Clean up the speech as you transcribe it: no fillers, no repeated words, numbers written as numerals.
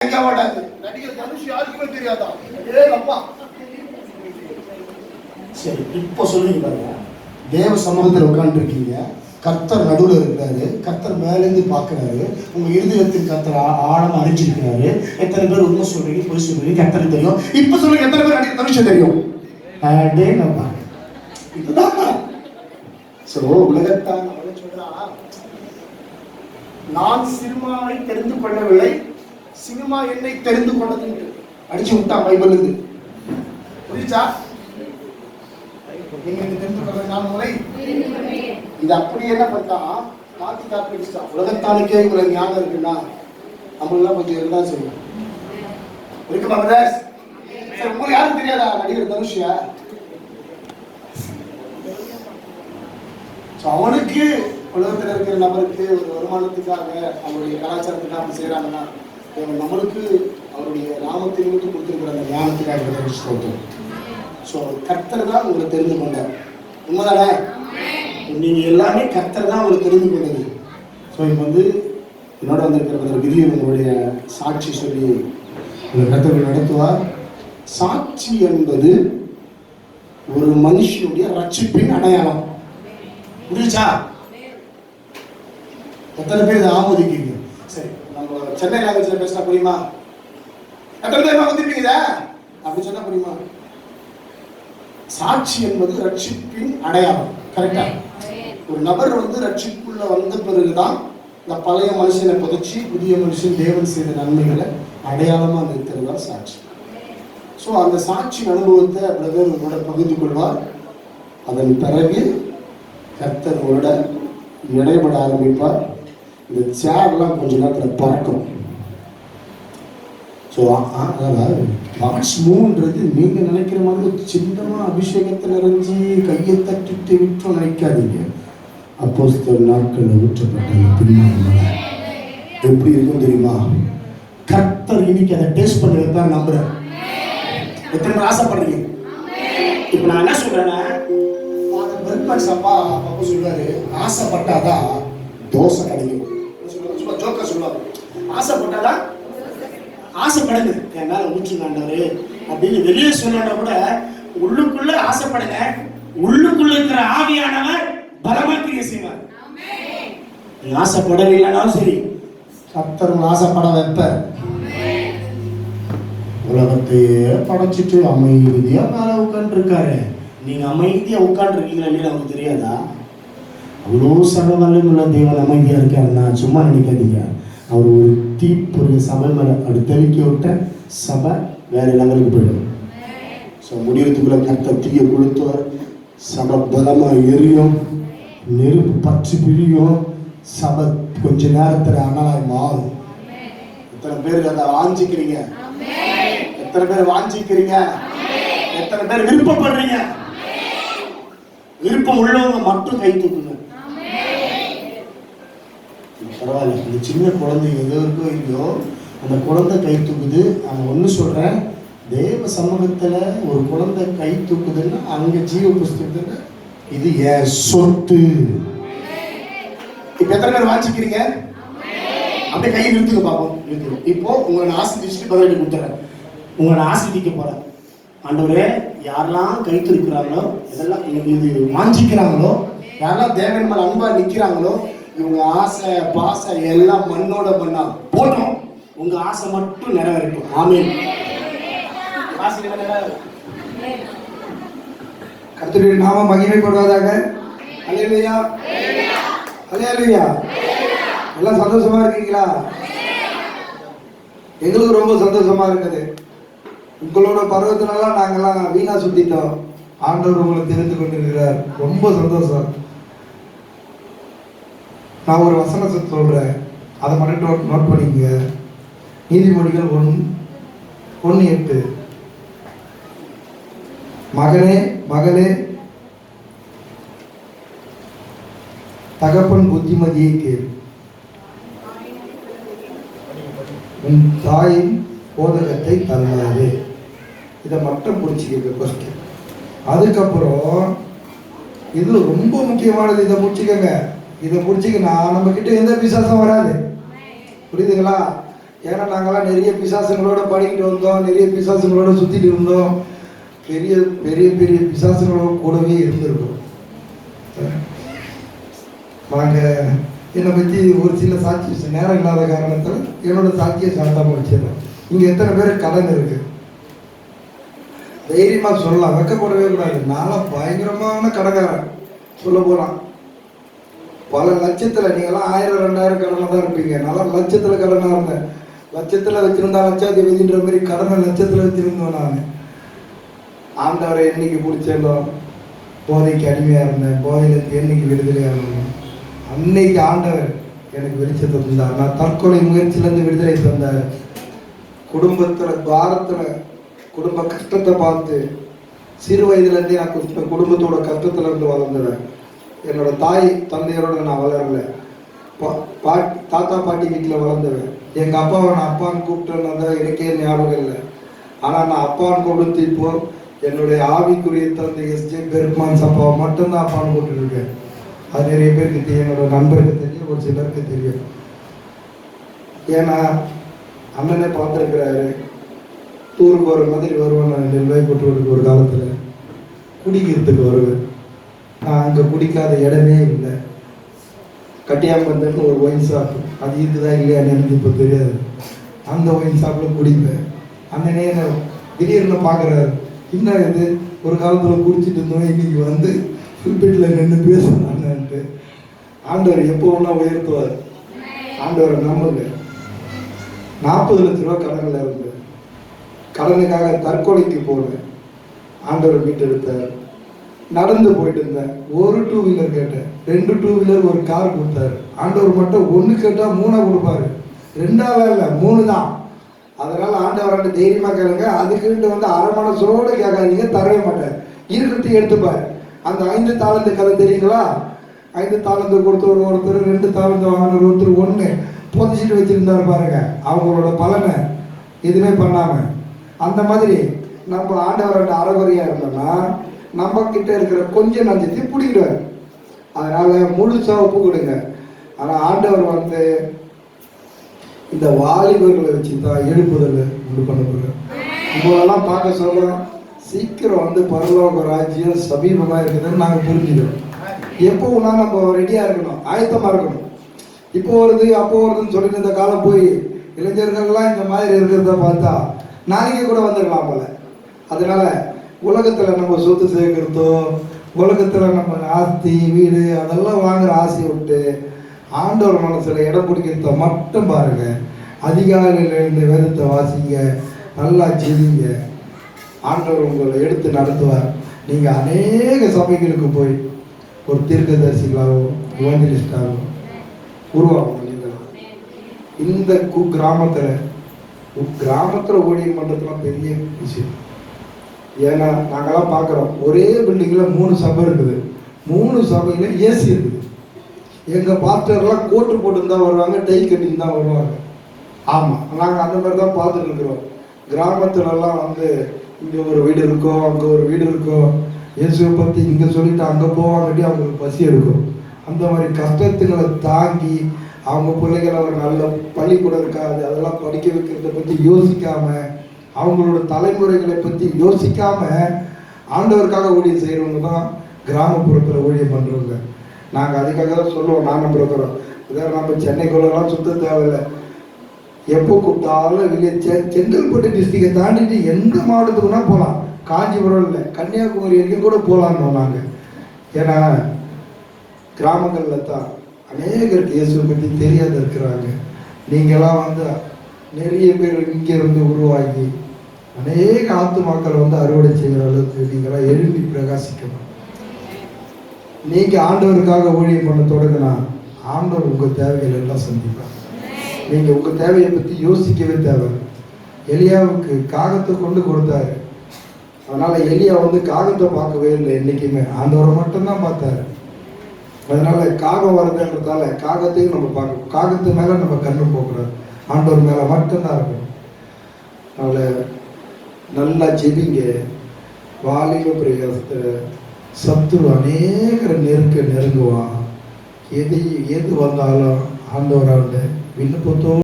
நடிகர் தனுஷ் யாருக்குமே தெரியாதா? அப்பா சரி, இப்போ சொல்லுங்க பாருங்க. தேவ சமூகத்தில் உட்கார்ந்து இருக்கீங்க, கர்த்தர் நடுவில் இருக்கிறாரு, கர்த்தர் மேலேருந்து பார்க்கிறாரு, உங்க இருதயத்தின் கர்த்தர் ஆழமா அறிஞ்சிருக்கிறாரு. எத்தனை பேர் உண்மை சொல்றீங்க, பொய் சொல்றீங்க, கர்த்தருக்கு தெரியும். இப்ப சொல்லுங்க, எத்தனை பேர் நடிகர் தனுஷ் தெரியும்? இதுதான் உலகத்தான் சொல்றான். நான் சினிமாவை தெரிந்து கொள்ளவில்லை, சினிமா என்னை தெரிந்து கொண்டது அடிச்சு விட்டான் பைபிள் இருந்து. புரியுச்சா? நீங்க தெரிந்து கொள்ள நான் முறை இது அப்படி என்ன பார்த்தா மாத்தி காப்பிடிச்சா. உலகத்தானுக்கே இவ்வளவு ஞானம் இருக்குன்னா நம்மளாம் கொஞ்சம் இருந்தா செய்யும். இருக்கு பிரதர்ஸ். சரி, உங்களுக்கு யாரும் தெரியாதா நடிகர் தனுஷியா? அவனுக்கு உலகத்தில் இருக்கிற நபருக்கு ஒரு வருமானத்துக்காக அவருடைய கலாச்சாரத்துக்காக அப்படி செய்யறாங்கன்னா நம்மளுக்கு அவருடைய நாமத்தை நிமித்து கொடுத்துருக்கிற அந்த ஞானத்துக்காக சொல்றோம். ஸோ கர்த்தர் தான் உங்களை தெரிந்து கொண்டார். உண்மைதானே? நீங்க எல்லாமே கர்த்தர் தான் உங்களை தெரிந்து கொண்டது. ஸோ இப்போ என்னோட வந்திருக்கிற விதியை உங்களுடைய சாட்சி சொல்லி உங்கள் கர்த்தர் நடத்துவார். சாட்சி என்பது ஒரு மனுஷனுடைய ரட்சிப்பின் அடையாளம். புரியுச்சா? எத்தனை பேர் இதை ஆமோதிக்கிறீங்க? சரி, நம்ம சென்னை லாங்குவேஜ்ல பேசினா புரியுமா? எத்தனை பேர் ஆமோதிப்பீங்க அப்படி சொன்னா புரியுமா? சாட்சி என்பது ரட்சிப்பின் அடையாளம். கரெக்டா? ஒரு நபர் ரட்சிப்புள்ள வந்த பிறகுதான் இந்த பழைய மனுஷனை புதைச்சி புதிய மனுஷன் தேவன் செய்த நன்மைகளை அடையாளமா நிறுத்துறதா சாட்சி. ஸோ அந்த சாட்சி அனுபவத்தை பிரதர் உங்களோட பகிர்ந்து கொள்வார். அதன் பிறகு கர்த்தர் உங்களோட இடைபட ஆரம்பிப்பார். இந்த சேர்லாம் கொஞ்ச நேரத்தில் பறக்கும். ஸோ காட்ஸ் மூவ்ன்றது நீங்கள் நினைக்கிற மாதிரி சின்னமாக அபிஷேகத்தில் நிறைஞ்சி கையை தட்டிட்டு விட்டு நினைக்காதீங்க. அப்போஸ்தலர் நாட்களில் ஊற்றப்பட்ட பின்னாடி எப்படி இருக்கும் தெரியுமா? கர்த்தர் இன்னைக்கு அதை டேஸ்ட் பண்ணி வைப்பார். நம்புறேன். எத்தனை பேர் ஆசைப்படுறீங்க? இப்போ நான் என்ன சொல்றேன்னா, அப்பா அப்பா சொல்றாரு, ஆசைப்பட்டாதான் தோசை கிடைக்கும். ஜோக்கா சொல்லுவாங்க, ஆசைப்பட்டாதான் ஆசைப்படுங்க என் மேல ஊற்றுங்காண்டவரு அப்படின்னு வெளியே சொன்னா கூட உள்ளுக்குள்ள ஆசைப்படுங்க. உள்ளுக்குள்ள இருக்கிற ஆவியானவர் பலமா கிரியை செய்வார். நீ ஆசைப்படவில்லைனாலும் சரி, கர்த்தர் ஆசைப்பட வைப்பார். உலகத்தையே படைச்சிட்டு அமைதியா மேல உட்கார்ந்து இருக்காரு. நீங்க அமைதியா உட்கார்ந்து இருக்கீங்களா இல்லையா அவங்களுக்கு தெரியாதா? அவ்வளோ சகவல்லுள்ள தேவன் அமைதியா இருக்காருன்னா சும்மா நினைக்காதீங்க. அவர் ஒரு தீப்பொருள் சபை மேல அப்படி தெளிக்க விட்ட சபை வேற லெவலுக்கு போயிடும். ஸோ முடியறதுக்குள்ள கர்த்தர் தீய கொளுத்துவார். சபை பலமா எரியும், நெருப்பு பற்றி பிரியும், சபை கொஞ்ச நேரத்தில் அனலாய் மாறும். எத்தனை பேர் அதை வாஞ்சிக்கிறீங்க? எத்தனை பேர் வாஞ்சிக்கிறீங்க? எத்தனை பேர் விருப்பப்படுறீங்க? விருப்பம் உள்ளவங்க மட்டும் கை தூக்குங்க. பரவாயில்ல, இந்த சின்ன குழந்தை எதோ இருக்கோ இல்லையோ அந்த குழந்தை கை தூக்குது. நான் ஒன்று சொல்றேன், தேவ சமூகத்துல ஒரு குழந்தை கை தூக்குதுன்னா அங்க ஜீவ புஸ்தகத்துல இது என் சொத்து. இப்ப எத்தனை பேர் வாஞ்சிக்கிறீங்க? அப்படியே கை நிறுத்துங்க பாப்போம். இப்போ உங்களை ஆசிரியர் பதிலடி கொடுத்துறேன். உங்களை ஆசிரிக்க போறேன். ஆண்டவரே, யாரெல்லாம் கை தூக்குறாங்களோ, இதெல்லாம் இது வாஞ்சிக்கிறாங்களோ, யாரெல்லாம் தேவன் மேல அன்பா நிக்கிறாங்களோ, இவங்க ஆசை பாசை எல்லாம் மண்ணோட மண்ணா போட்டோம். உங்க ஆசை மட்டும் நிறைவேறட்டும். ஆமென். கர்த்தருடைய நாமம் மகிமைப்படுவதாக. அல்லேலூயா, அல்லேலூயா. எல்லாம் சந்தோஷமா இருக்கீங்களா? எங்களுக்கு ரொம்ப சந்தோஷமா இருக்குது. உங்களோட பருவத்தினால நாங்கெல்லாம் வீணா சுத்திட்டோம். ஆண்டவர் உங்களை தெரிந்து கொண்டிருக்கிறார். ரொம்ப சந்தோஷம். நான் ஒரு வசனத்தை சொல்றேன், அதை மட்டும் நோட் பண்ணிக்க. நீதிமொழிகள் 1:8. மகனே மகளே, தகப்பன் புத்திமதியை கேள், உன் தாயின் போதகத்தை தள்ளாது. இதை மட்டும் பிடிச்சிக்க. அதுக்கப்புறம் இது ரொம்ப முக்கியமானது. இதை முடிச்சுக்கங்க. இதை முடிச்சுக்கனா நம்ம கிட்ட எந்த விசுவாசம் வராது. புரியுதுங்களா? ஏன்னா நாங்கள்லாம் நிறைய பிசாசுங்களோட படிக்கிட்டு வந்தோம், நிறைய பிசாசுங்களோட சுற்றிட்டு இருந்தோம், பெரிய பெரிய பெரிய பிசாசுங்களோட கூடவே இருந்திருக்கோம். நாங்கள் என்னை பற்றி ஒரு சில சாட்சி நேரம் இல்லாத காரணத்தில் என்னோட சாட்சியை சாட்டாமல் வச்சிடறேன். இங்கே எத்தனை பேர் கடன் இருக்குது? தைரியமாக சொல்லலாம், வெக்கப்படவே கூடாது. நானும் பயங்கரமான கடன்காரன் சொல்ல போகலாம். பல லட்சத்தில், நீங்கள்லாம் 1000 2000 கடனை தான் இருப்பீங்க. நல்லா லட்சத்தில் கடனாக இருந்தேன். லட்சத்தில் வச்சுருந்தா லட்சாதிபதின்ற மாதிரி கடனை லட்சத்தில் வச்சுருந்தோம். நான் ஆண்டவரை என்னைக்கு பிடிச்சேனோ, போதைக்கு அடிமையாக இருந்தேன், போதையிலேருந்து என்னைக்கு விடுதலையாக இருந்தேன், அன்னைக்கு ஆண்டவர் எனக்கு வெளிச்சத்தை தந்தார். நான் தற்கொலை முயற்சியிலேருந்து விடுதலை தந்தார். குடும்பத்தில் பாரத்தில் குடும்ப கஷ்டத்தை பார்த்து சிறு வயதுலேருந்தே நான் குடும்பத்தோட கஷ்டத்தில் இருந்து வளர்ந்துவேன். என்னோட தாய் தந்தையரோட நான் வளரலை, தாத்தா பாட்டி வீட்டில் வளர்ந்துவேன். எங்கள் அப்பாவை நான் அப்பான்னு கூப்பிட்டு எனக்கே ஞாபகம் இல்லை. ஆனால் நான் அப்பான்னு கொடுத்து இப்போ என்னுடைய ஆவிக்குரிய தந்தை எஸ்ஜே பெருமான் அப்பாவை மட்டும்தான் அப்பான்னு கூப்பிட்டுருக்கேன். அது நிறைய பேருக்கு தெரியும், என்னோட நண்பருக்கு தெரியும், ஒரு சிலருக்கு தெரியும். ஏன்னா அண்ணனே பார்த்துருக்கிறாரு. டூருக்கு வர மாதிரி வருவேன் நான் நெல்வாய் கூட்டுறதுக்கு. ஒரு காலத்தில் குடிக்கிறதுக்கு வருவேன். நான் அங்கே குடிக்காத இடமே இல்லை. கட்டியாம்பந்தன்னு ஒரு ஒயின் ஷாப், அது இருக்குதா இல்லையா எனக்கு இப்போ தெரியாது. அந்த ஒயின் ஷாப்பில் குடிப்பேன். அண்ணனே என்ன திடீர்னு பார்க்குறாரு, இன்னும் இது ஒரு காலத்தில் குடிச்சிட்டு இருந்தோம், இன்னைக்கு வந்து ஃபில்பெட்டில் நின்று பேசுனான்ட்டு. ஆண்டவர் எப்போ ஒன்றா உயர்த்துவார். ஆண்டவரை நம்புங்க. 40 லட்ச ரூபா கடனில் இருந்தேன். கடனுக்காக தற்கொலைக்கு போனேன். ஆண்டவர் மீட்டெடுத்தார். நடந்து போயிட்டு இருந்தேன். ஒரு 2 வீலர் கேட்டேன், 2 2 வீலர் ஒரு கார் கொடுத்தாரு. ஆண்டவர் மட்டும் 1 கேட்டால் 3 கொடுப்பாரு. 2 இல்லை 3 தான். அதனால ஆண்டவராண்டு தைரியமாக கேளுங்க. அதுக்குன்ட்டு வந்து அரை மனசோடு கேட்காதீங்க, தரவே மாட்டார். இருக்கிறது எடுத்துப்பார். அந்த 5 தாளந்து கதை தெரியுங்களா? 5 தாளந்து கொடுத்தவர் ஒருத்தர், 2 தாளந்து வாங்கினவர் ஒருத்தர், 1 புதைச்சிட்டு வச்சிருந்தாரு பாருங்க. அவங்களோட பலனை எதுவுமே பண்ணாம. அந்த மாதிரி நம்ம ஆண்டவராண்டு அறகுறையா இருந்தோம்னா நம்ம கிட்ட இருக்கிற கொஞ்சம் நஞ்சத்தையும் பிடிக்கிடுவார். அதனால முழுசா ஒப்பு கொடுங்க. ஆனால் ஆண்டவர் வந்து இந்த வாலிபர்களை வச்சு தான் எழுப்புதல் உண்டு பண்ண போகிறார். இவங்களெல்லாம் பார்க்க சொல்கிறோம். சீக்கிரம் வந்து பரலோக ராஜ்யம் சமீபமாக இருக்குதுன்னு நாங்கள் புரிஞ்சுக்கிறோம். எப்போவும்னா நம்ம ரெடியாக இருக்கணும், ஆயத்தமாக இருக்கணும். இப்போ வருது அப்போ வருதுன்னு சொல்லிட்டு இந்த காலம் போய் இளைஞர்கள்லாம் இந்த மாதிரி இருக்கிறத பார்த்தா நாளைக்கு கூட வந்துடலாம் போல. அதனால உலகத்தில் நம்ம சொத்து சேர்க்கிறதோ, உலகத்தில் நம்ம ஆஸ்தி வீடு அதெல்லாம் வாங்குற ஆசையை விட்டு ஆண்டவர் மனசில் இடம் பிடிக்கிறத மட்டும் பாருங்க. அதிகாலையில் இந்த வேதத்தை வாசிங்க, நல்லா செய்யுங்க. ஆண்டவர் உங்களை எடுத்து நடத்துவார். நீங்கள் அநேக சபைகளுக்கு போய் ஒரு தீர்க்கதரிசிகளாகவோ எவாஞ்சலிஸ்டாகவோ உருவாகணும். நீங்கள் இந்த கிராமத்தில் ஊழியம் பண்ணுறதுலாம் பெரிய விஷயம். ஏன்னா நாங்கள்லாம் பார்க்குறோம், ஒரே பில்டிங்கில் 3 சபை இருக்குது. 3 சபையில் ஏசி இருக்குது. எங்கள் பாஸ்டர்லாம் கோட்டு போட்டு தான் வருவாங்க, டை கட்டின்னு தான் வருவாங்க. ஆமாம், நாங்கள் அந்த மாதிரி தான் பார்த்துட்டு இருக்கிறோம். கிராமத்துலலாம் வந்து இங்கே ஒரு வீடு இருக்கோ, அங்கே ஒரு வீடு இருக்கோ, இயேசுவை பற்றி இங்கே சொல்லிட்டு அங்கே போவாங்கட்டி அவங்களுக்கு பசி இருக்கும். அந்த மாதிரி கஷ்டத்துங்களை தாங்கி அவங்க பிள்ளைகளை ஒரு நல்ல பள்ளிக்கூடம் இருக்காது, அதெல்லாம் படிக்க வைக்கிறத பற்றி யோசிக்காமல், அவங்களோட தலைமுறைகளை பற்றி யோசிக்காமல் ஆண்டவருக்காக ஊழியம் செய்கிறவங்க தான் கிராமப்புறத்தில் ஊழியம் பண்ணுறவங்க. நாங்கள் அதுக்காக தான் சொல்லுவோம், நாங்கள் பிறக்கிறோம். இதான் நம்ம சென்னைக்குள்ளெல்லாம் சுத்த தேவையில்லை. எப்போ கூப்பிட்டாலும் வெளியே செங்கல்பட்டு டிஸ்ட்ரிக்டை தாண்டிட்டு எந்த மாவட்டத்துக்குன்னா போகலாம். காஞ்சிபுரம் இல்லை, கன்னியாகுமரி வரைக்கும் கூட போகலான்னு நாங்கள். ஏன்னா கிராமங்களில் தான் அநேகருக்கு இயேசுவை பற்றி தெரியாத இருக்கிறாங்க. நீங்களாம் வந்து நிறைய பேர் இங்கேருந்து உருவாகி அநேக ஆத்துமாக்களை வந்து அறுவடை செய்கிற அளவுக்கு நீங்களாம் எழுப்பி பிரகாசிக்கணும். நீங்கள் ஆண்டவருக்காக ஊழியம் பண்ண தொடங்கினா ஆண்டவர் உங்கள் தேவைகள் எல்லாம் சந்திப்பார். நீங்கள் உங்கள் தேவையை பற்றி யோசிக்கவே தேவை. எலியாவுக்கு காகத்தை கொண்டு கொடுத்தாரு. அதனால் எலியா வந்து காகத்தை பார்க்கவே இல்லை, என்றைக்குமே ஆண்டவரை மட்டும்தான் பார்த்தாரு. அதனால காகம் வருதுன்றதால காகத்தையும் நம்ம பார்க்கணும். காகத்து மேலே நம்ம கண்ணு போகக்கூடாது, ஆண்டவர் மேலே மட்டும்தான் இருக்கணும். அதனால் நல்லா ஜெபிங்க. வாலிப பிரயாசத்தை சத்துரு அநேகரை நெருங்குவான். எது வந்தாலும் ஆண்டவராண்ட விண்ணப்பத்தோடு